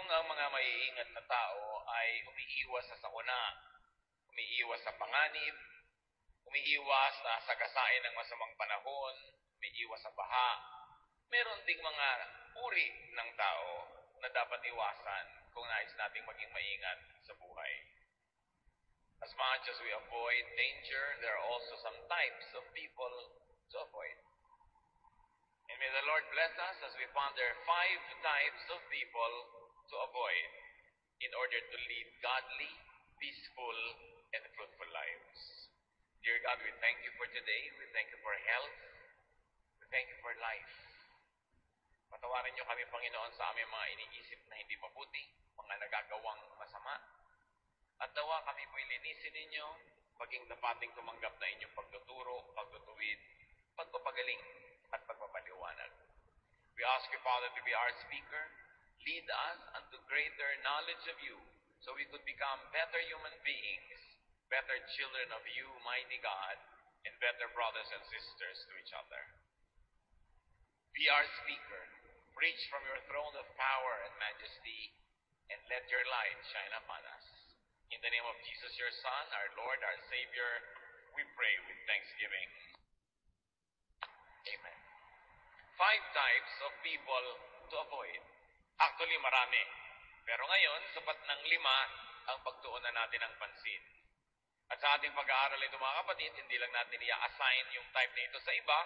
Kung ang mga maiingat na tao ay umiiwas sa sakuna, umiiwas sa panganib, umiiwas na sagasain ng masamang panahon, umiiwas sa baha, meron ding mga uri ng tao na dapat iwasan kung nais nating maging maingat sa buhay. As much as we avoid danger, there are also some types of people to avoid. And may the Lord bless us as we ponder 5 types of people to avoid in order to lead godly, peaceful, and fruitful lives. Dear God, we thank you for today. We thank you for health. We thank you for life. Patawarin niyo kami, Panginoon, sa aming mga iniisip na hindi mabuti, mga nagagawang masama. At dawa kami po ilinisin ninyo, maging dapating tumanggap na inyong pagtuturo, pagtutuwid, pagpapagaling, at pagpapaliwanag. We ask you, Father, to be our speaker. Lead us unto greater knowledge of you, so we could become better human beings, better children of you, mighty God, and better brothers and sisters to each other. Be our speaker. Preach from your throne of power and majesty, and let your light shine upon us. In the name of Jesus, your Son, our Lord, our Savior, we pray with thanksgiving. Amen. 5 types of people to avoid. Actually, marami. Pero ngayon, sapat ng 5 ang pagtuunan natin ng pansin. At sa ating pag-aaral ito, mga kapatid, hindi lang natin i-assign yung type na ito sa iba,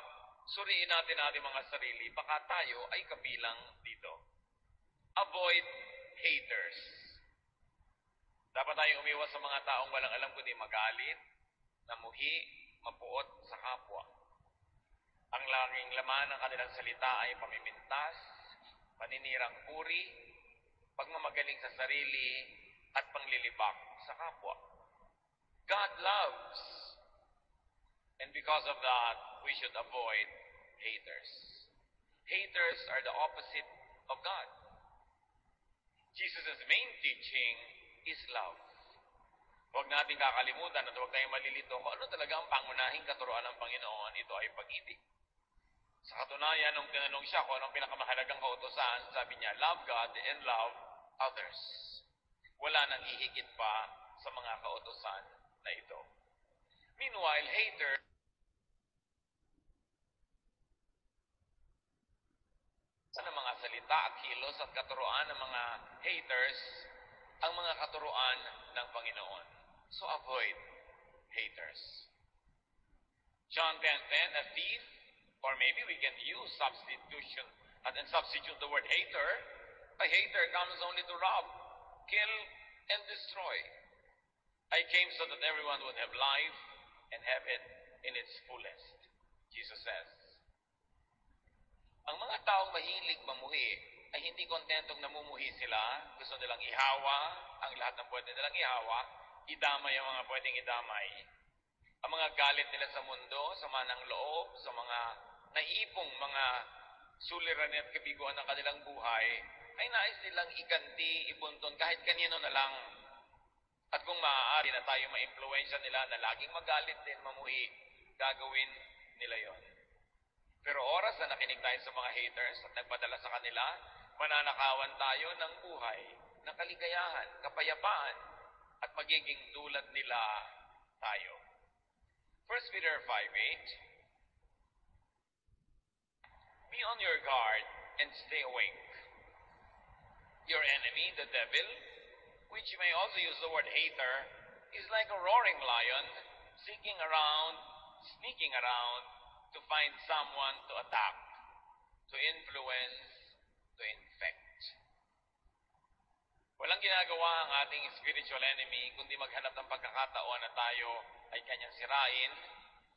suriin natin ating mga sarili, baka tayo ay kabilang dito. Avoid haters. Dapat tayong umiwas sa mga taong walang alam kundi magalit, namuhi, mapuot sa kapwa. Ang laging laman ng kanilang salita ay pamimintas, paninirang puri, pagmamagaling sa sarili, at panglilibak sa kapwa. God loves. And because of that, we should avoid haters. Haters are the opposite of God. Jesus' main teaching is love. Huwag natin kakalimutan at huwag tayong malilito kung ano talaga ang pangunahing katuruan ng Panginoon. Ito ay pag-ibig. Sa katunayan, nung tinanong siya kung anong pinakamahalagang kautusan, sabi niya, love God and love others. Wala nang hihigit pa sa mga kautusan na ito. Meanwhile, haters, ng mga salita, kilos at katuruan ng mga haters, ang mga katuruan ng Panginoon. So avoid haters. John 10:10, a thief, or maybe we can use substitution and substitute the word hater. A hater comes only to rob, kill, and destroy. I came so that everyone would have life and have it in its fullest, Jesus says. Ang mga taong mahilig mamuhi ay hindi kontentong namumuhi sila. Gusto nilang ihawa ang lahat ng pwede nilang ihawa, idamay ang mga pwedeng idamay. Ang mga galit nila sa mundo, sama ng loob, sa mga naipong mga suliranin at kabiguan ng kanilang buhay, ay nais nilang iganti, ibunton kahit kanino na lang. At kung maaari na tayo ma-impluensya nila na laging magalit din, mamuhi, gagawin nila yon. Pero oras na nakinig tayo sa mga haters at nagpadala sa kanila, mananakawan tayo ng buhay, ng kaligayahan, kapayapaan, at magiging tulad nila tayo. 1 Peter 5:8, be on your guard and stay awake. Your enemy, the devil, which you may also use the word hater, is like a roaring lion, sneaking around to find someone to attack, to influence, to infect. Walang ginagawa ang ating spiritual enemy kundi maghanap ng pagkakataon na tayo ay kanyang sirain,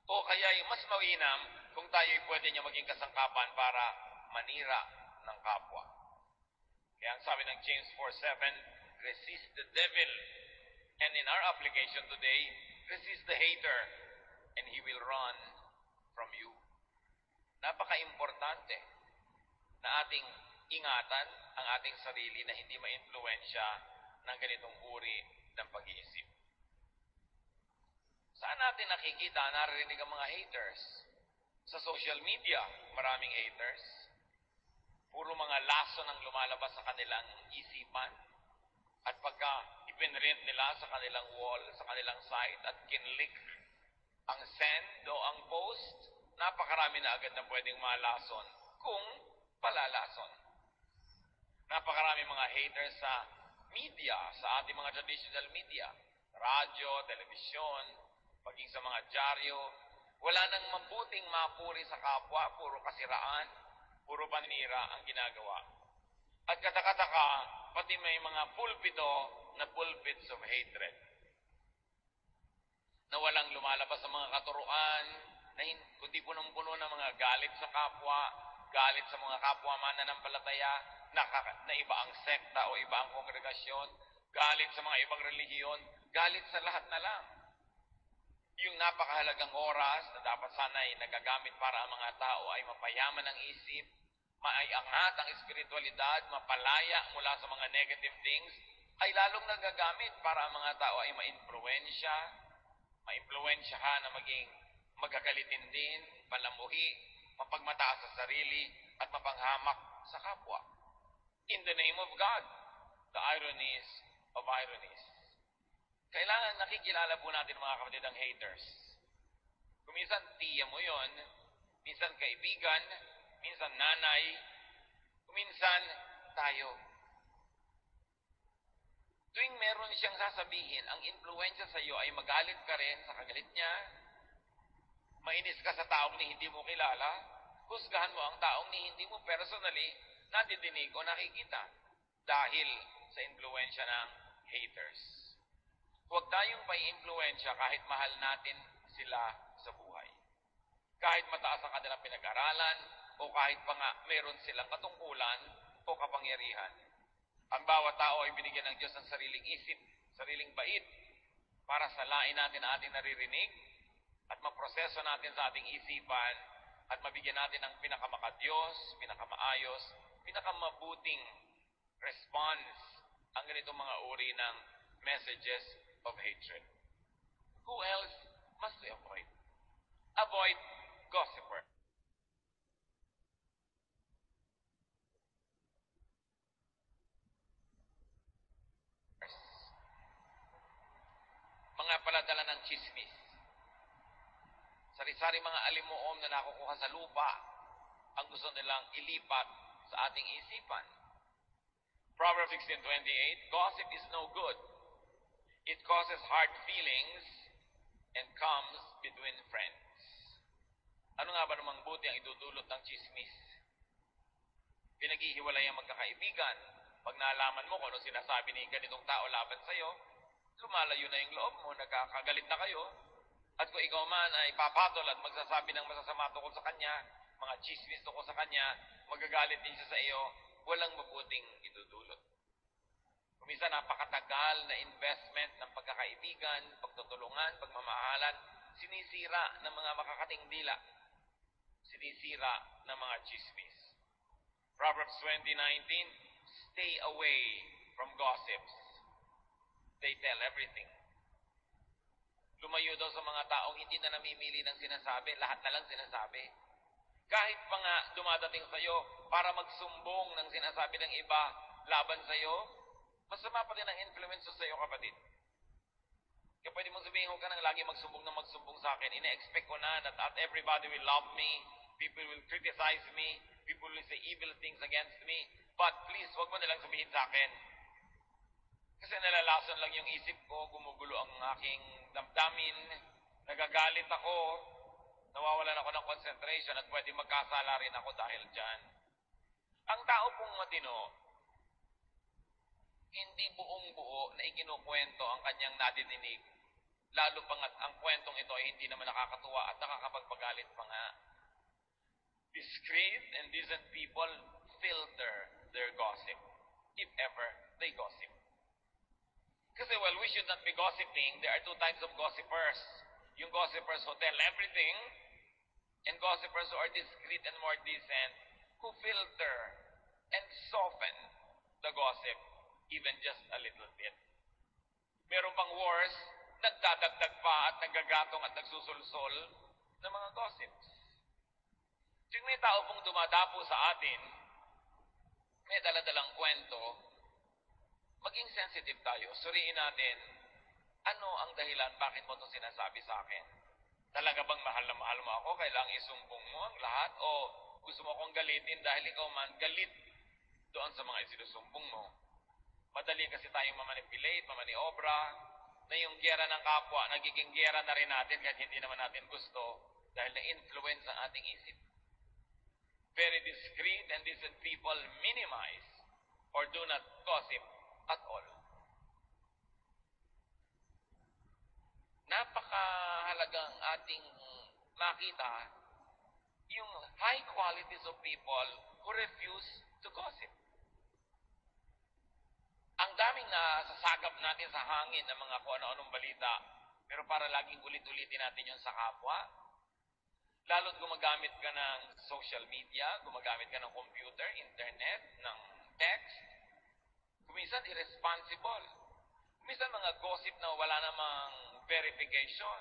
o kaya mas mawinam kung tayo ay pwede niya maging kasangkapan para manira ng kapwa. Kaya ang sabi ng James 4:7, resist the devil. And in our application today, resist the hater, and he will run from you. Napaka-importante na ating ingatan ang ating sarili na hindi ma-influensya ng ganitong uri ng pag-iisip. Saan natin nakikita, naririnig ang mga haters? Sa social media, maraming haters. Puro mga lason ang lumalabas sa kanilang isipan. At pagka ipinrint nila sa kanilang wall, sa kanilang site, at kinlik ang send o ang post, napakarami na agad na pwedeng malason kung palalason. Napakarami mga haters sa media, sa ating mga traditional media, radyo, telebisyon, paging sa mga dyaryo. Wala nang mabuting mapuri sa kapwa, puro kasiraan, puro panira ang ginagawa. At katakataka, pati may mga pulpito na pulpits of hatred, na walang lumalabas sa mga katuruan, na kundi punong-puno ng mga galit sa kapwa, galit sa mga kapwa mananampalataya, na iba ang sekta o iba ang kongregasyon, galit sa mga ibang relihiyon, galit sa lahat na lang. Yung napakahalagang oras na dapat sana ay nagagamit para ang mga tao ay mapayaman ang isip, maiangat ang espiritualidad, mapalaya mula sa mga negative things, ay lalong nagagamit para ang mga tao ay maimpluwensyahan na maging magagalitin din, palamuhi, mapagmataas sa sarili, at mapanghamak sa kapwa. In the name of God, the ironies of ironies. Kailangan nakikilala po natin mga kapatid ang haters. Kung minsan tiya mo yon, minsan kaibigan, minsan nanay, kung minsan tayo. Tuwing meron siyang sasabihin, ang influensya sa iyo ay magalit ka rin sa kagalit niya, mainis ka sa taong ni hindi mo kilala, husgahan mo ang taong ni hindi mo personally nadidinig o nakikita dahil sa influensya ng haters. Huwag tayong pai-influensya kahit mahal natin sila sa buhay. Kahit mataas ang kanilang pinag-aralan o kahit pa nga meron silang katungkulan o kapangyarihan. Ang bawat tao ay binigyan ng Diyos ng sariling isip, sariling bait para salain natin ang ating naririnig at maproseso natin sa ating isipan at mabigyan natin ng pinakamaka-Diyos, pinakamaayos, pinakamabuting response ang ganitong mga uri ng messages of hatred. Who else must we avoid? Avoid gossiper. Mga paladala ng chismis. Sari-sari mga alimuom na nakukuha sa lupa ang gusto nilang ilipat sa ating isipan. Proverbs 16:28, gossip is no good. It causes hard feelings and comes between friends. Ano nga ba namang buti ang idudulot ng chismis? Pinaghihiwalay ang magkakaibigan. Pag nalaman mo kung ano sinasabi ni ganitong tao laban sa'yo, lumalayo na yung loob mo, nagkakagalit na kayo. At kung ikaw man ay papatol at magsasabi ng masasama tungkol sa kanya, mga chismis tungkol sa kanya, magagalit din siya sa iyo, walang mabuting idudulot. Kuminsan napakatagal na investment ng pagkakaibigan, pagtutulungan, pagmamahalan, sinisira ng mga makakating dila. Sinisira ng mga chismis. Proverbs 20:19, stay away from gossips. They tell everything. Lumayo daw sa mga taong hindi na namimili ng sinasabi, lahat na lang sinasabi. Kahit pa nga dumadating sa iyo para magsumbong ng sinasabi ng iba laban sa iyo, masama pa din ang influence sa iyo, kapatid. Kaya pwede mong sabihin, huwag ka nang lagi magsumbong sa akin. Ina-expect ko na that everybody will love me, people will criticize me, people will say evil things against me, but please, huwag mo nilang sabihin sa akin. Kasi nalalason lang yung isip ko, gumugulo ang aking damdamin, nagagalit ako, nawawalan ako ng concentration at pwede magkasala rin ako dahil dyan. Ang tao pong matino, hindi buong-buo na ikinukwento ang kanyang nadidinig, lalo pangat ang kwentong ito ay hindi naman nakakatuwa at nakakapagpagalit pa nga. Discreet and decent people filter their gossip, if ever they gossip. Kasi well, we should not be gossiping. There are two types of gossipers. Yung gossipers who tell everything, and gossipers who are discreet and more decent, who filter and soften the gossip even just a little bit. Meron pang worse, nagdadagdag pa at nagagatong at nagsusulsol ng mga gossips. Tuwing may tao pong dumadapo sa atin, may daladalang kwento, maging sensitive tayo. Suriin natin, ano ang dahilan bakit mo ito sinasabi sa akin? Talaga bang mahal na mahal mo ako? Kailangang isumbong mo ang lahat? O gusto mo akong galitin dahil ikaw man galit doon sa mga isinusumbong mo? Madali kasi tayong mamanipulate, mamaniobra, na yung giyera ng kapwa, nagiging giyera na rin natin kahit hindi naman natin gusto dahil na-influence ang ating isip. Very discreet and decent people minimize or do not gossip at all. Napakahalagang ating makita yung high qualities of people who refuse to gossip. Ang daming nasasagap natin sa hangin ng mga kung ano-anong balita, pero para laging ulit-ulitin natin yun sa kapwa. Lalo't gumagamit ka ng social media, gumagamit ka ng computer, internet, ng text. Kuminsan irresponsible. Kuminsan mga gossip na wala namang verification.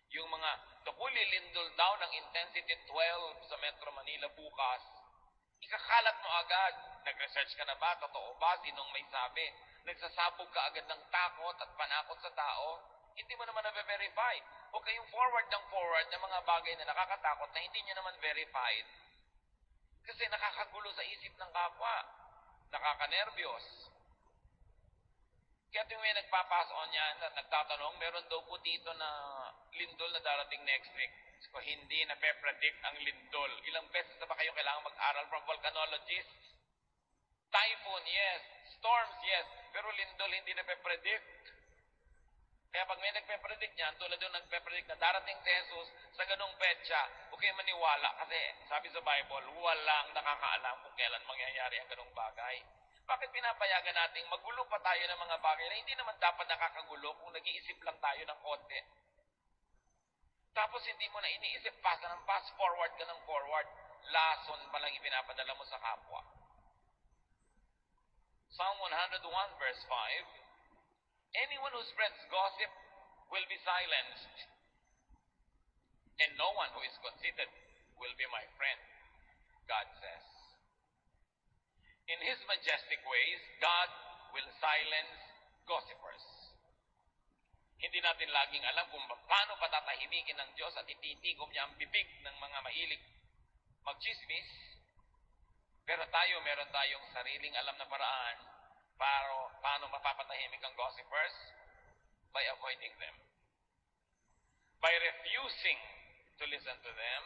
Yung mga tukuli lindol daw ng intensity 12 sa Metro Manila bukas, ikakalat mo agad. Nag-research ka na ba? Totoo ba? Sinong may sabi? Nagsasabog ka agad ng takot at panakot sa tao? Hindi mo naman na-verify. O kayong forward ng mga bagay na nakakatakot na hindi nyo naman verified. Kasi nakakagulo sa isip ng kapwa. Nakakanervyos. Kaya tuwing may nagpapason yan at nagtatanong, meron daw po dito na lindol na darating next week. So, hindi na pe-predict ang lindol. Ilang beses na ba kayo kailangan mag-aral from volcanologists? Typhoon, yes. Storms, yes. Pero lindol, hindi na pe-predict. Kaya pag may nagpe-predict niyan, tulad yung nagpe-predict na darating si Jesus sa ganung petsa, huwag kayo maniwala. Kasi sabi sa Bible, walang nakakaalam kung kailan mangyayari ang ganung bagay. Bakit pinapayagan nating magulo pa tayo ng mga bagay na hindi naman dapat nakakagulo kung nag-iisip lang tayo ng konti? Tapos hindi mo na iniisip, pass ka ng pass, forward ka ng forward. Lason pa lang ipinapadala mo sa kapwa. Psalm 101 verse 5, anyone who spreads gossip will be silenced, and no one who is conceited will be my friend, God says. In His majestic ways, God will silence gossipers. Hindi natin laging alam kung paano patatahimikin ng Diyos at ititigom niya ang bibig ng mga mahilig magchismis. Pero meron tayong sariling alam na paraan para paano mapapatahimik ang gossipers? By avoiding them. By refusing to listen to them.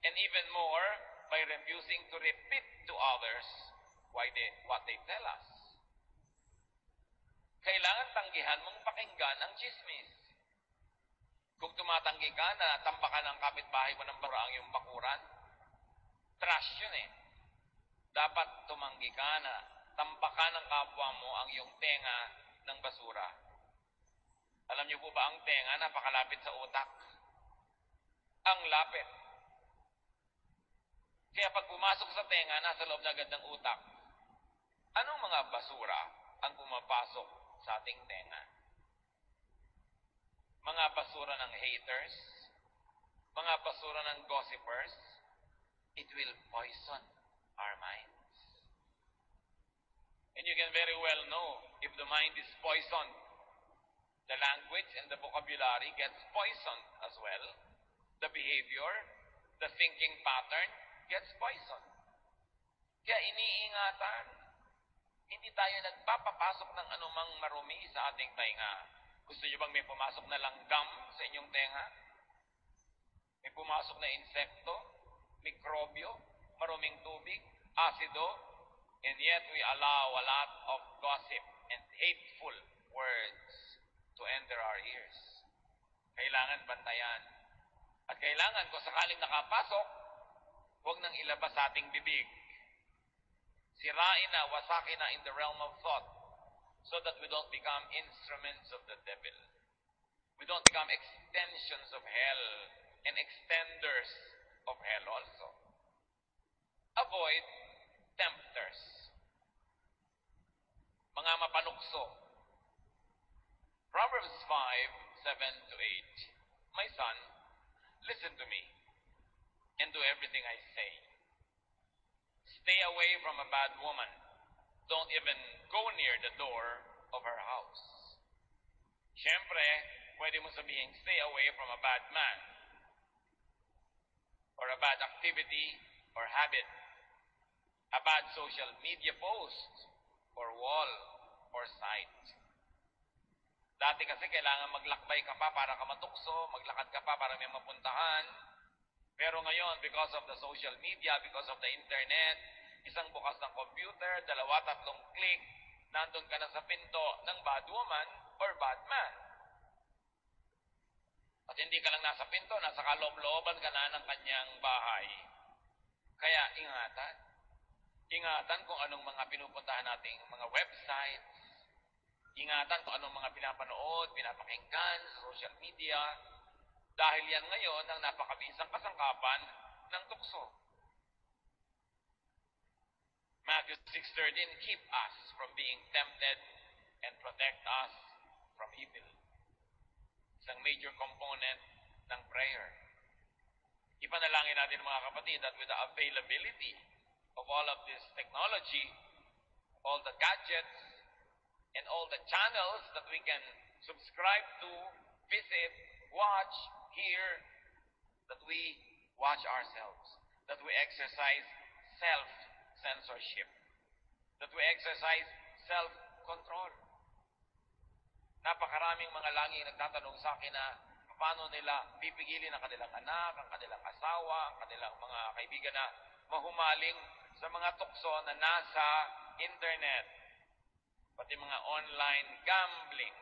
And even more, by refusing to repeat to others what they tell us. Kailangan tanggihan mong pakinggan ang chismis. Kung tumatanggi ka na tampakan ng kapitbahay mo ng basura ang iyong bakuran, trash yun eh. Dapat tumanggi ka na tampakan ng kapwa mo ang iyong tenga ng basura. Alam niyo po ba ang tenga napakalapit sa utak? Ang lapit. Kaya pag pumasok sa tenga, nasa loob na agad ng utak. Anong mga basura ang pumapasok sa ating tenga? Mga basura ng haters, mga basura ng gossipers, it will poison our minds. And you can very well know if the mind is poisoned, the language and the vocabulary gets poisoned as well. The behavior, the thinking pattern gets poisoned. Kaya iniingatan, hindi tayo nagpapapasok ng anumang marumi sa ating tainga. Gusto niyo bang may pumasok na langgam sa inyong tenga? May pumasok na insekto, mikrobyo, maruming tubig, asido, and yet we allow a lot of gossip and hateful words to enter our ears. Kailangan bantayan. At kailangan kung sakaling nakapasok, huwag nang ilabas sa ating bibig. Sirain na, wasakin na in the realm of thought so that we don't become instruments of the devil. We don't become extensions of hell and extenders of hell also. Avoid tempters. Mga mapanukso. Proverbs 5:7-8. My son, listen to me and do everything I say. Stay away from a bad woman. Don't even go near the door of her house. Siyempre, pwede mo sabihin, stay away from a bad man or a bad activity or habit, a bad social media post or wall or site. Dati kasi kailangan maglakbay ka pa para ka matukso, maglakad ka pa para may mapuntahan. Pero ngayon, because of the social media, because of the internet, isang bukas ng computer, 2-3 click, nandun ka na sa pinto ng bad woman or bad man. At hindi ka lang nasa pinto, nasa kaloob-looban ka na ng kanyang bahay. Kaya ingatan. Ingatan kung anong mga pinupuntahan nating mga websites. Ingatan kung anong mga pinapanood, pinapakinggan sa social media. Dahil yan ngayon ang napakabisang kasangkapan ng tukso. Matthew 6:13, keep us from being tempted and protect us from evil. Isang major component ng prayer. Ipanalangin natin mga kapatid that with the availability of all of this technology, all the gadgets, and all the channels that we can subscribe to, visit, watch, hear, that we watch ourselves, that we exercise self-censorship, that we exercise self-control. Napakaraming mga laging nagtatanong sa akin na paano nila pipigilin ang kanilang anak, ang kanilang asawa, ang kanilang mga kaibigan na mahumaling sa mga tukso na nasa internet, pati mga online gambling.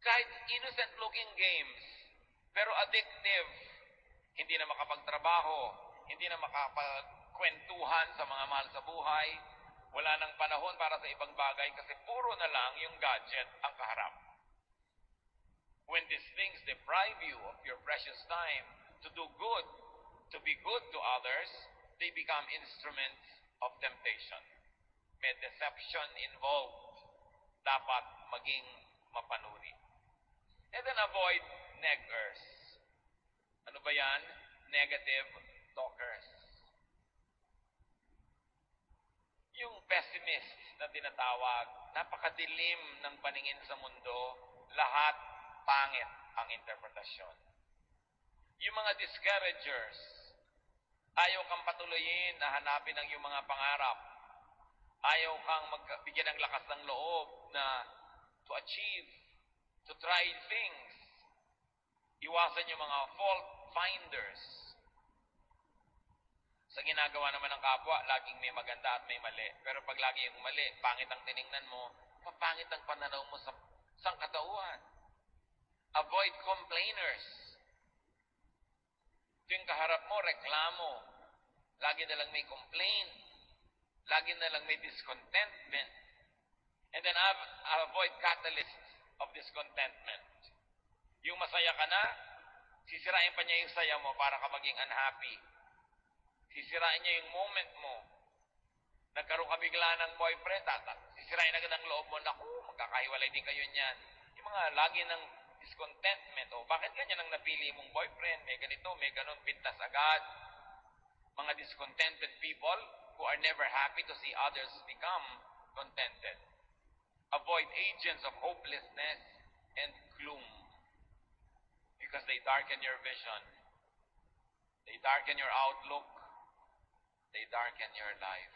Kahit innocent-looking games, pero addictive, hindi na makapagtrabaho, hindi na makapagkwentuhan sa mga mahal sa buhay, wala nang panahon para sa ibang bagay kasi puro na lang yung gadget ang kaharap. When these things deprive you of your precious time to do good, to be good to others, they become instruments of temptation. May deception involved. Dapat maging mapanuri. And then avoid negers. Ano ba yan? Negative talkers. Yung pessimist na tinatawag, napakadilim ng paningin sa mundo, lahat pangit ang interpretasyon. Yung mga discouragers, ayaw kang patuloyin na hanapin ang iyong mga pangarap. Ayaw kang magbigyan ng lakas ng loob na to achieve, to try things. Iwasan yung mga fault finders. Sa ginagawa naman ng kapwa, laging may maganda at may mali. Pero pag lagi yung mali, pangit ang tiningnan mo, papangit ang pananaw mo sa sangkatauhan. Avoid complainers. Tuwing kaharap mo, reklamo. Lagi na lang may complaint. Lagi na lang may discontentment. And then avoid catalysts of discontentment. Yung masaya ka na, sisirain pa niya yung saya mo para ka maging unhappy. Sisirain niya yung moment mo. Nagkaroon ka bigla ng boyfriend, sisirain agad ang loob mo, naku, magkakahiwalay din kayo niyan. Yung mga lagi ng discontentment, bakit ganyan ang napili mong boyfriend? May ganito, may ganon, pintas agad. Mga discontented people who are never happy to see others become contented. Avoid agents of hopelessness and gloom because they darken your vision. They darken your outlook. They darken your life.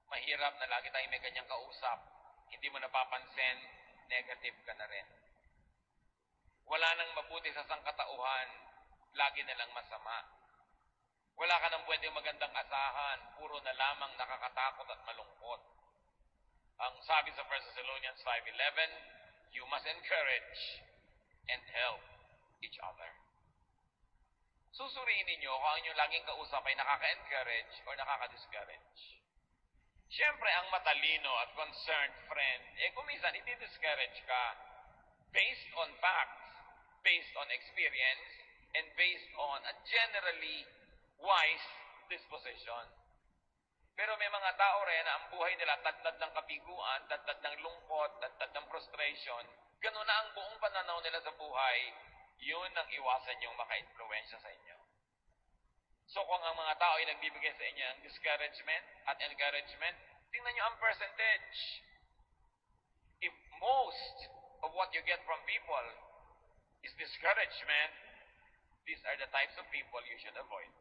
Mahirap na lagi tayo may kanyang kausap. Hindi mo napapansin, negative ka na rin. Wala nang mabuti sa sangkatauhan, lagi na lang masama. Wala ka nang pwedeng magandang asahan, puro na lamang nakakatakot at malungkot. Ang sabi sa 1 Thessalonians 5:11, you must encourage and help each other. Susuriin ninyo kung ang inyong laging kausap ay nakaka-encourage o nakaka-discourage. Siyempre, ang matalino at concerned friend, kung minsan, i-discourage ka based on facts, based on experience, and based on a generally wise disposition. Pero may mga tao rin na ang buhay nila tadtad ng kabiguan, tadtad ng lungkot, tadtad ng frustration. Ganun na ang buong pananaw nila sa buhay. Yun ang iwasan yung maka-influensya sa inyo. So kung ang mga tao ay nagbibigay sa inyo ng discouragement at encouragement, tingnan nyo ang percentage. If most of what you get from people is discouragement, these are the types of people you should avoid.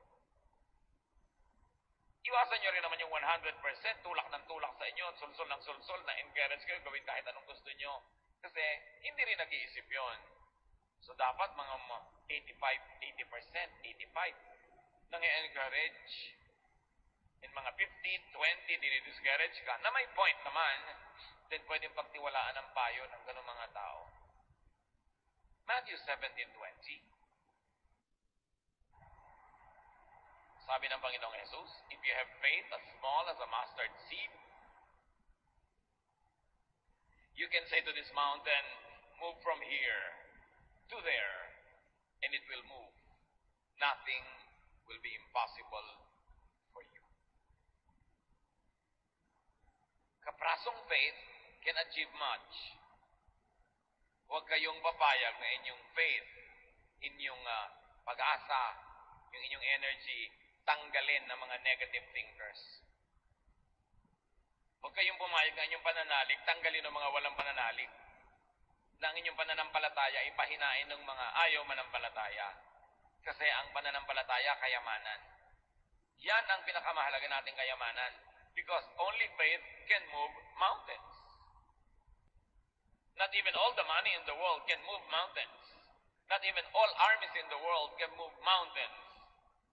Iwasan nyo rin naman yung 100% tulak ng tulak sa inyo, sulsol ng sulsol na encourage kayo gawin kahit anong gusto nyo. Kasi hindi rin nag-iisip yun. So dapat mga 85% nang i-encourage. In mga 15, 20, dinidiscourage ka, na may point naman, then pwedeng pagtiwalaan ang payo ng ganung mga tao. Matthew 17:20. Sabi ng Panginoong Jesus, if you have faith as small as a mustard seed, you can say to this mountain, move from here to there, and it will move. Nothing will be impossible for you. Kaprasong faith can achieve much. Huwag kayong papayag na inyong faith, inyong pag-asa, yung inyong energy, tanggalin ng mga negative thinkers. Huwag kayong pumayag na inyong pananalig, tanggalin ng mga walang pananalig. Na ang inyong pananampalataya, ipahinain ng mga ayaw manampalataya. Kasi ang pananampalataya, kayamanan. Yan ang pinakamahalaga nating kayamanan. Because only faith can move mountains. Not even all the money in the world can move mountains. Not even all armies in the world can move mountains.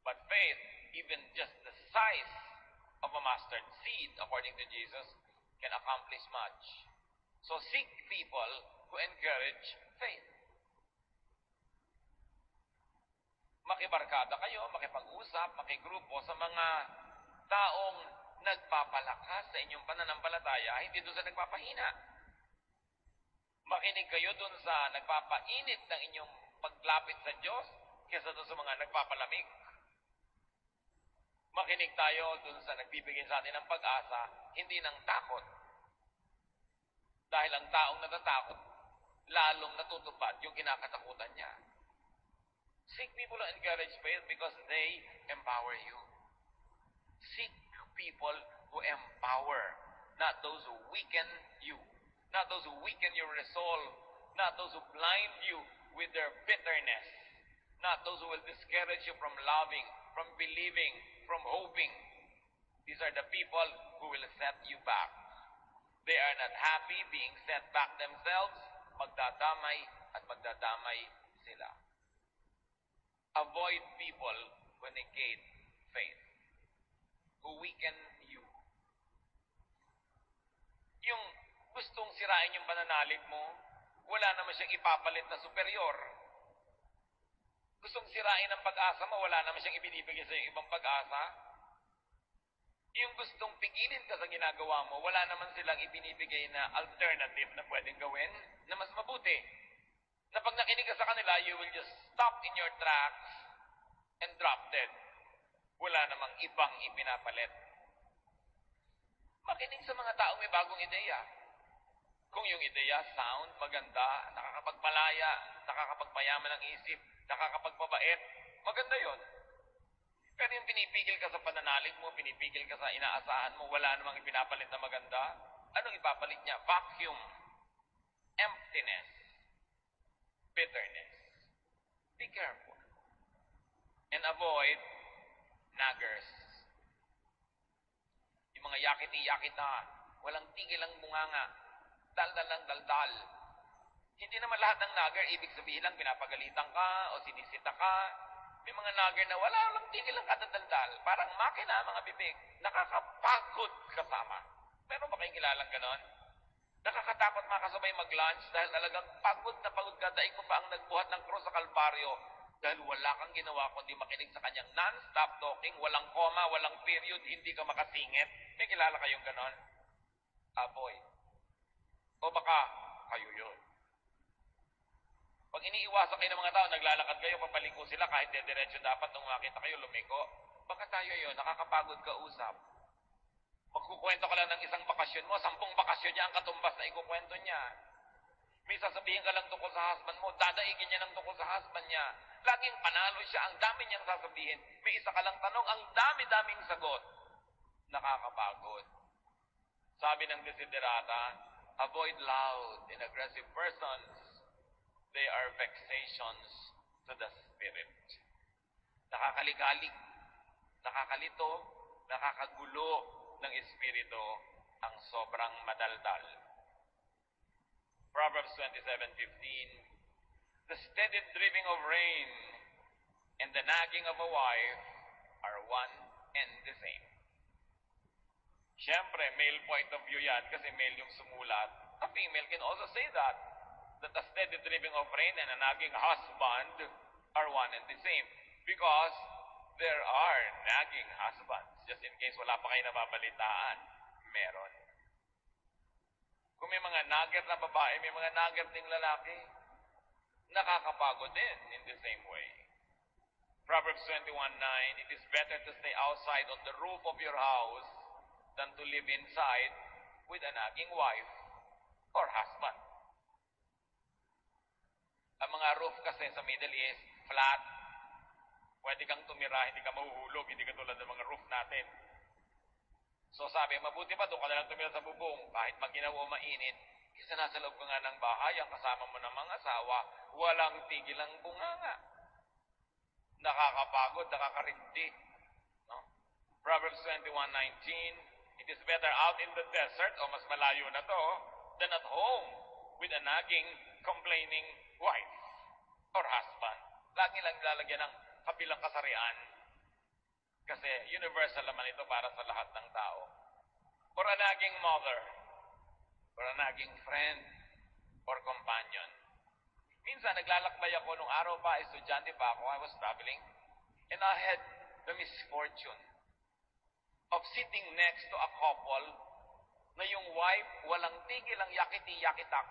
But faith, even just the size of a mustard seed, according to Jesus, can accomplish much. So seek people who encourage faith. Makibarkada kayo, makipag-usap, makigrupo sa mga taong nagpapalakas sa inyong pananampalataya, hindi doon sa nagpapahina. Makinig kayo doon sa nagpapainit ng inyong paglapit sa Diyos kaysa doon sa mga nagpapalamig. Makinig tayo dun sa nagbibigay sa atin ng pag-asa, hindi ng takot. Dahil ang taong natatakot, lalong natutupad yung kinakatakutan niya. Seek people who encourage faith because they empower you. Seek people who empower, not those who weaken you, not those who weaken your resolve, not those who blind you with their bitterness, not those who will discourage you from loving, from believing, from hoping. These are the people who will set you back. They are not happy being set back themselves. Magdadamay at magdadamay sila. Avoid people who negate faith, who weaken you. Yung gustong sirain yung pananalig mo, wala naman siyang ipapalit na superior. Gustong sirain ang pag-asa mo, wala naman siyang ibinibigay sa yung ibang pag-asa. Yung gustong pigilin ka sa ginagawa mo, wala naman silang ibinibigay na alternative na pwedeng gawin na mas mabuti. Na pag nakinig ka sa kanila, you will just stop in your tracks and drop dead. Wala namang ibang ipinapalit. Makinig sa mga taong may bagong ideya. Kung yung ideya sound, maganda, nakakapagpalaya, nakakapagpayaman ng isip, nakakapagpabait, maganda yon. Pero yung pinipigil ka sa pananalig mo, pinipigil ka sa inaasahan mo, wala namang ipinapalit na maganda, anong ipapalit niya? Vacuum, emptiness, bitterness. Be careful. And avoid naggers. Yung mga yakiti-yakita, walang tigil ang bunganga, daldal lang daldal. Hindi naman lahat ng nagger, ibig sabihin lang pinapagalitan ka o sinisita ka. May mga nagger na wala lang tigil ang kadadaldal. Parang makina, mga bibig. Nakakapagod kasama. Meron ba kayong kilalang ganon? Nakakatakot makasabay mag-lunch dahil talagang pagod na pagod ka. Daig mo pa ang nagbuhat ng cross sa Kalbaryo dahil wala kang ginawa kundi makinig sa kanyang non-stop talking, walang koma, walang period, hindi ka makasingit. May kilala kayong ganon? Aboy. O baka kayo yun. Pag iniiwasan kayo ng mga tao, naglalakad kayo, papaliko sila kahit diretso dapat nung makita kayo lumiko. Baka tayo yun, nakakapagod ka usap. Magkukwento ka lang ng isang bakasyon mo, 10 bakasyon niya ang katumbas na ikukwento niya. May sasabihin ka lang tungkol sa husband mo, dadaigin niya ng tungkol sa husband niya. Laging panalo siya, ang dami niyang sasabihin. May isa ka lang tanong, ang dami-daming sagot. Nakakapagod. Sabi ng desiderata, avoid loud and aggressive persons. They are vexations to the spirit. Nakakaligalig, nakakalito, nakakagulo ng espiritu ang sobrang madaldal. Proverbs 27:15, the steady dripping of rain and the nagging of a wife are one and the same. Siyempre, male point of view yan kasi male yung sumulat. A female can also say that the steady dripping of rain and a nagging husband are one and the same. Because there are nagging husbands. Just in case wala pa kayo nababalitaan, meron. Kung may mga nagger na babae, may mga nagger ding lalaki, nakakapagod din in the same way. Proverbs 21:9, it is better to stay outside on the roof of your house than to live inside with a nagging wife or husband. Ang mga roof kasi sa Middle East, flat. Pwede kang tumira, hindi ka mahuhulog, hindi katulad ng mga roof natin. So sabi, mabuti pa doon ka na lang tumira sa bubong, kahit maginaw o mainit, kasi nasa loob ka nga ng bahay, ang kasama mo ng mga asawa, walang tigil ang bunganga. Nakakapagod, nakakarinti. No? Proverbs 21:19, it is better out in the desert, o mas malayo na to, than at home with a nagging, complaining wife or husband. Lagi lang lalagyan ng kabilang kasarian. Kasi universal naman ito para sa lahat ng tao. Or a nagging mother, or a nagging friend, or companion. Minsan, naglalakbay ako nung araw pa, estudyante pa ako, I was traveling, and I had the misfortune of sitting next to a couple na yung wife walang tigil ang yakiti-yakitak.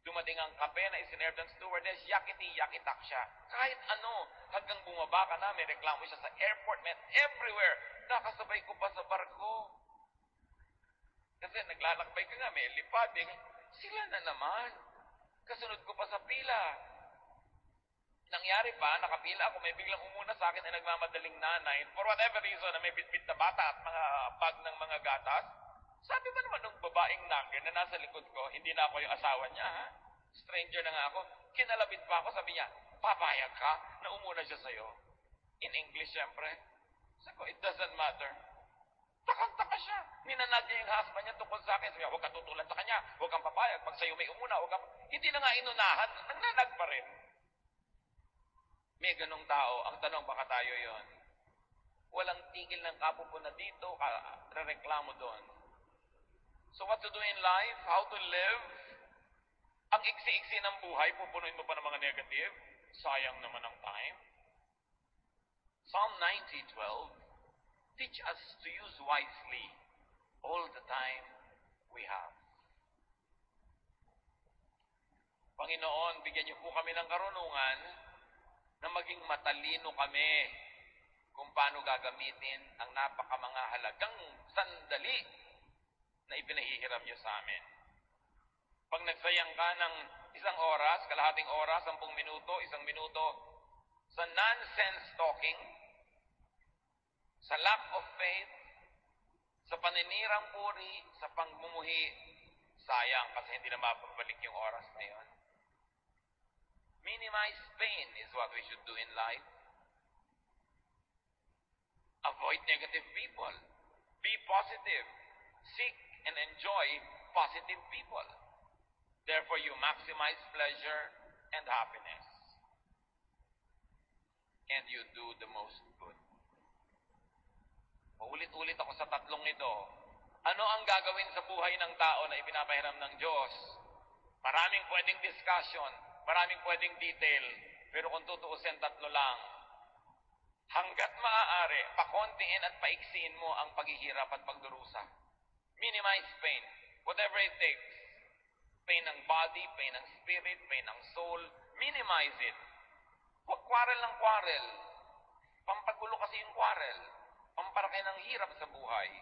Dumating ang kape na isinerve ng stewardess, yakiti-yakitak siya. Kahit ano, hanggang bumaba ka na, may reklamo siya sa airport, man, everywhere. Nakasabay ko pa sa barko. Kasi naglalakbay ka nga, may lipad, eh. Sila na naman. Kasunod ko pa sa pila. Nangyari pa, nakapila ako, may biglang umuna sa akin na nagmamadaling nanay. For whatever reason, na may bitbit na bata at mga bag ng mga gatas. Sabi ba naman nung babaeng nagger na nasa likod ko, hindi na ako yung asawa niya, ha? Stranger na nga ako. Kinalabit pa ako, sabi niya, papayag ka na umuna siya sa'yo. In English, siyempre. Sabi ko, it doesn't matter. Takang-taka siya. Ninanag niya yung husband niya tungkol sa akin. Sabi niya, huwag ka tutulan sa kanya. Huwag kang papayag. Pag sa'yo may umuna, huwag kang... Hindi na nga inunahan. Nananag pa rin. May ganong tao. Ang tanong, baka tayo yon. Walang tigil ng kapupuna dito, rereklamo doon. So what to do in life? How to live? Ang iksi-iksi ng buhay, pupunuin mo pa ng mga negative. Sayang naman ang time. Psalm 90:12, teach us to use wisely all the time we have. Panginoon, bigyan niyo po kami ng karunungan na maging matalino kami kung paano gagamitin ang napakamanga halagang sandali na ipinahihiram niyo sa amin. Pag nagsayang ka ng isang oras, kalahating oras, 10 minuto, 1 minuto, sa nonsense talking, sa lack of faith, sa paninirang puri, sa pangmumuhi, sayang kasi hindi na mapabalik yung oras na yun. Minimize pain is what we should do in life. Avoid negative people. Be positive. Seek and enjoy positive people. Therefore, you maximize pleasure and happiness. And you do the most good. Paulit-ulit ako sa tatlong ito. Ano ang gagawin sa buhay ng tao na ipinapahiram ng Diyos? Maraming pwedeng discussion, maraming pwedeng detail, pero kung tutuusin, tatlo lang. Hanggat maaari, pakontiin at paiksiin mo ang paghihirap at pagdurusa. Minimize pain, whatever it takes. Pain ng body, pain ng spirit, pain ng soul, minimize it. Huwag quarrel ng quarrel. Pampagulo kasi yung quarrel. Pamparaki ng hirap sa buhay.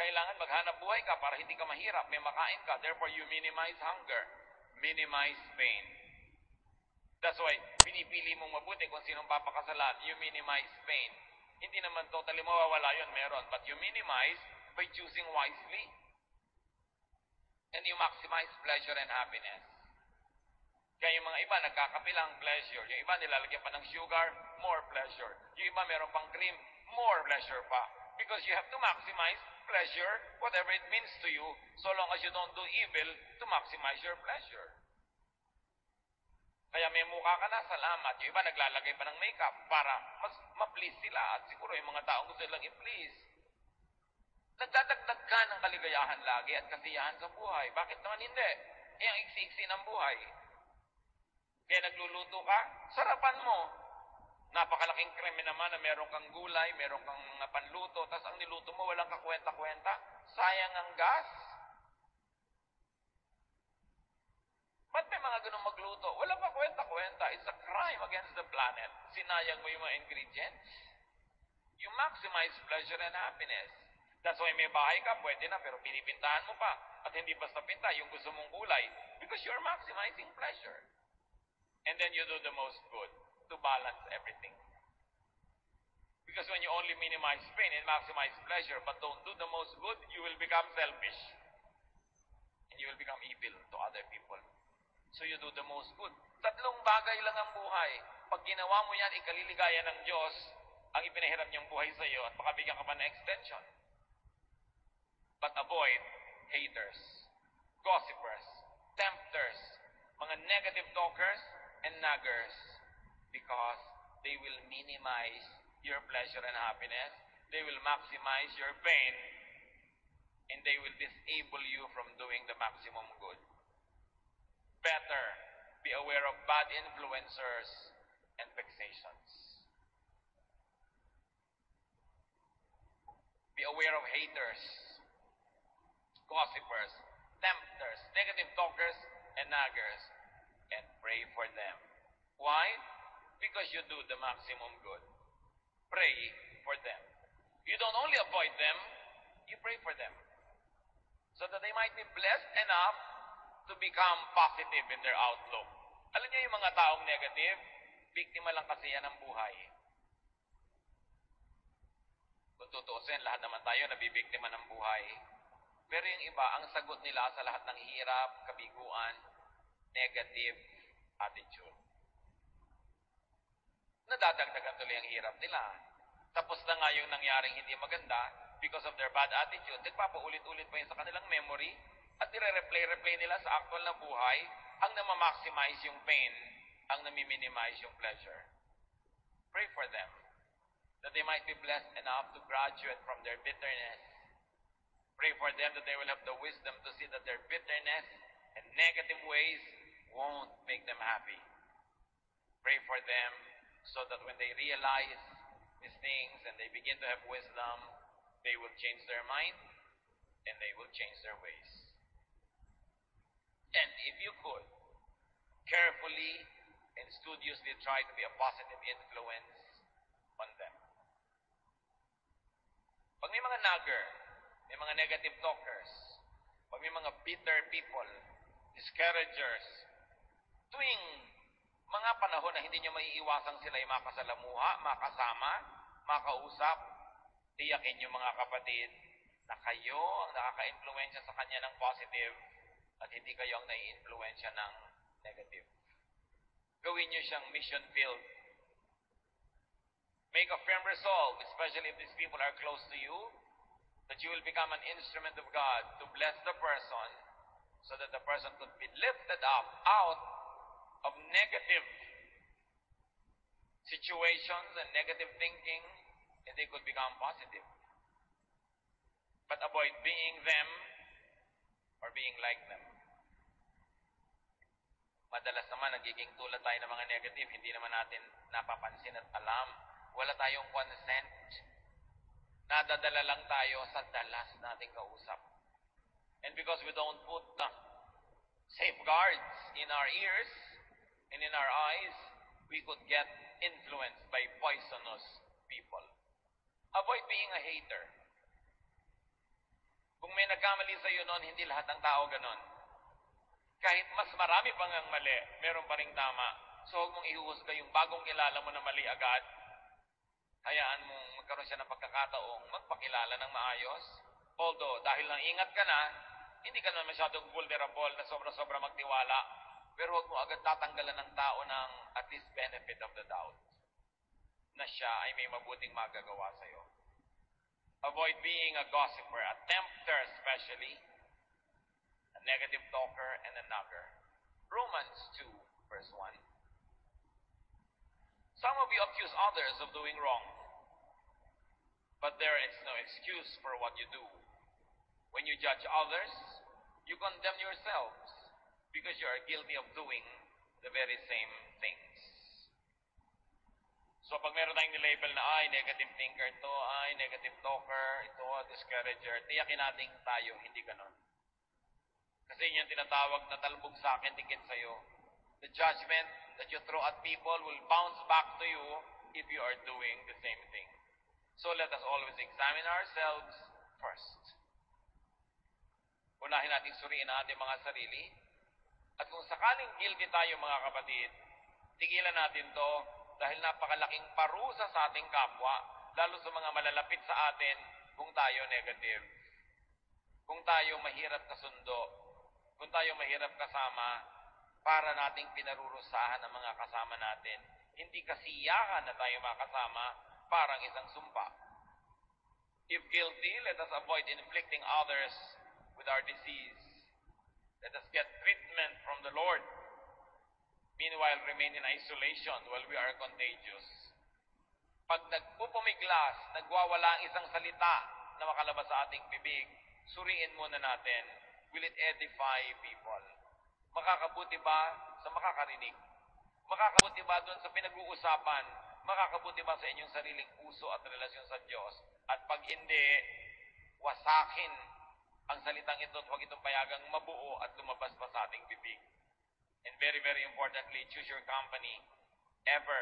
Kailangan maghanap buhay ka para hindi ka mahirap, may makain ka. Therefore, you minimize hunger. Minimize pain. That's why, pinipili mong mabuti kung sinong papakasalan. You minimize pain. Hindi naman totally mawawala yun, meron. But you minimize by choosing wisely. And you maximize pleasure and happiness. Kaya yung mga iba, nagkakapilang pleasure. Yung iba, nilalagyan pa ng sugar, more pleasure. Yung iba, meron pang cream, more pleasure pa. Because you have to maximize pleasure, whatever it means to you, so long as you don't do evil to maximize your pleasure. Kaya may mukha ka na, salamat. Yung iba, naglalagay pa ng makeup para mas ma-please sila. At siguro yung mga taong gusto nilang i-please. Nagdadagdag ka ng kaligayahan lagi at kasiyahan sa buhay. Bakit naman hindi? Eh, ang iksi-iksi ng buhay. Kaya nagluluto ka, sarapan mo. Napakalaking kreme naman na meron kang gulay, meron kang mga panluto, tapos ang niluto mo walang kakwenta-kwenta. Sayang ang gas. Ba't may mga ganun magluto? Walang kakwenta-kwenta. It's a crime against the planet. Sinayang mo yung mga ingredients. You maximize pleasure and happiness. That's why may bahay ka, pwede na, pero pinipintahan mo pa. At hindi basta pinta yung gusto mong kulay. Because you're maximizing pleasure. And then you do the most good to balance everything. Because when you only minimize pain and maximize pleasure, but don't do the most good, you will become selfish. And you will become evil to other people. So you do the most good. Tatlong bagay lang ang buhay. Pag ginawa mo yan, ikaliligaya ng Diyos ang ipinahirap niyang buhay sa iyo at pakabigyan ka pa ng extension. But avoid haters, gossipers, tempters, mga negative talkers, and naggers, because they will minimize your pleasure and happiness, they will maximize your pain, and they will disable you from doing the maximum good. Better be aware of bad influencers and vexations. Be aware of haters, gossipers, tempters, negative talkers, and naggers, and pray for them. Why? Because you do the maximum good. Pray for them. You don't only avoid them, you pray for them. So that they might be blessed enough to become positive in their outlook. Alam niyo yung mga taong negative, biktima lang kasi yan ng buhay. Kung tutuusin, lahat naman tayo nabibiktima ng buhay. Pero yung iba, ang sagot nila sa lahat ng hirap, kabiguan, negative attitude. Nadadagdagan tuloy ang hirap nila. Tapos na nga yung nangyaring hindi maganda because of their bad attitude. Nagpapaulit-ulit pa yun sa kanilang memory at nire-replay nila sa actual na buhay ang namamaximize yung pain, ang nami-minimize yung pleasure. Pray for them that they might be blessed enough to graduate from their bitterness. Pray for them that they will have the wisdom to see that their bitterness and negative ways won't make them happy. Pray for them so that when they realize these things and they begin to have wisdom, they will change their mind and they will change their ways. And if you could, carefully and studiously try to be a positive influence on them. Pag may mga nagger, may mga negative talkers, pag may mga bitter people, discouragers, tuwing mga panahon na hindi nyo maiiwasang sila ay makasalamuha, makasama, makausap, tiyakin nyo mga kapatid na kayo ang nakaka-influensya sa kanya ng positive at hindi kayo ang nai-influensya ng negative. Gawin nyo siyang mission field. Make a firm resolve, especially if these people are close to you, that you will become an instrument of God to bless the person so that the person could be lifted up out of negative situations and negative thinking, and they could become positive. But avoid being them or being like them. Madalas naman, nagiging tulad tayo ng mga negative, hindi naman natin napapansin at alam. Wala tayong consent. Nadadala lang tayo sa dalas nating kausap. And because we don't put safeguards in our ears and in our eyes, we could get influenced by poisonous people. Avoid being a hater. Kung may nagkamali sa iyo noon, hindi lahat ng tao ganon. Kahit mas marami pang ang mali, meron pa ring tama. So huwag mong ihuhusga yung bagong kilala mo na mali agad. Hayaan mong magkaroon siya ng pagkakataong magpakilala ng maayos. Although, dahil nang ingat ka na, hindi ka naman masyadong vulnerable na sobra-sobra magtiwala. Pero huwag mo agad tatanggalan ng tao ng at least benefit of the doubt na siya ay may mabuting magagawa sa'yo. Avoid being a gossiper, a tempter especially, a negative talker, and a nagger. Romans 2, verse 1. Some of you accuse others of doing wrong, but there is no excuse for what you do. When you judge others, you condemn yourselves because you are guilty of doing the very same things. So pag meron tayong nilabel na, ay, negative thinker to, ay, negative talker, ito, discourager, tiyakin natin tayo, hindi ganon. Kasi yun yung tinatawag na talbog sa akin, dikit sa'yo. The judgment that you throw at people will bounce back to you if you are doing the same thing. So let us always examine ourselves first. Unahin natin suriin ang ating mga sarili. At kung sakaling guilty tayo mga kapatid, tigilan natin to dahil napakalaking parusa sa ating kapwa, lalo sa mga malalapit sa atin kung tayo negative. Kung tayo mahirap kasundo, kung tayo mahirap kasama, para nating pinarurusahan ang mga kasama natin. Hindi kasiyahan na tayo makasama, parang isang sumpa. If guilty, let us avoid inflicting others with our disease. Let us get treatment from the Lord. Meanwhile, remain in isolation while we are contagious. Pag nagpupumiglas, nagwawala ang isang salita na makalabas sa ating bibig, suriin muna natin, will it edify people? Makakabuti ba sa makakarinig? Makakabuti ba doon sa pinag-uusapan? Makakabuti ba sa inyong sariling puso at relasyon sa Diyos? At pag hindi, wasakin ang salitang ito at huwag itong payagang mabuo at lumabas pa sa ating bibig. And very, very importantly, choose your company ever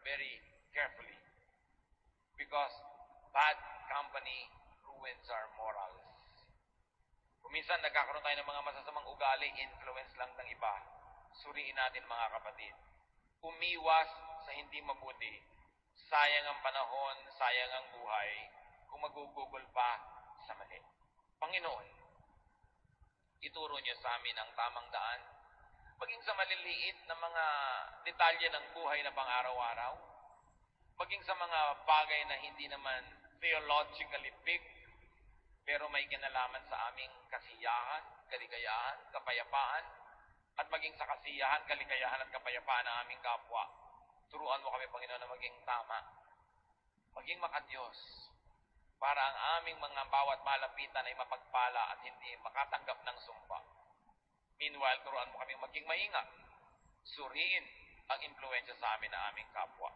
very carefully. Because bad company ruins our morals. Kung minsan nagkakaroon tayo ng mga masasamang ugali, influence lang ng iba. Suriin natin mga kapatid. Umiwas sa hindi mabuti. Sayang ang panahon, sayang ang buhay, kung magugugol pa sa mali. Panginoon, ituro niyo sa amin ang tamang daan, maging sa maliliit na mga detalye ng buhay na pang-araw-araw, maging sa mga bagay na hindi naman theologically big, pero may kinalaman sa aming kasiyahan, kaligayahan, kapayapaan, at maging sa kasiyahan, kaligayahan at kapayapaan ng aming kapwa. Turuan mo kami, Panginoon, na maging tama, maging makadiyos, para ang aming mga bawat malapitan ay mapagpala at hindi makatanggap ng sumpa. Meanwhile, turuan mo kami maging maingat. Suriin ang impluensya sa amin ng aming kapwa.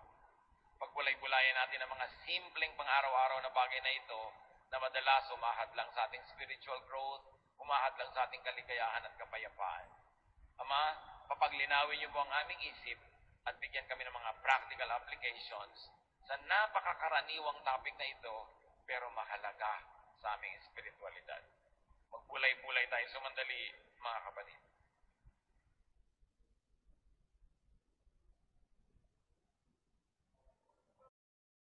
Pagbulay-bulayan natin ang mga simpleng pang-araw-araw na bagay na ito na madalas umahad lang sa ating spiritual growth, umahad lang sa ating kaligayahan at kapayapaan. Ama, papaglinawin niyo po ang aming isip at bigyan kami ng mga practical applications sa napakakaraniwang topic na ito, pero mahalaga sa aming espiritualidad. Magbulay-bulay tayo sumandali, mga kapatid.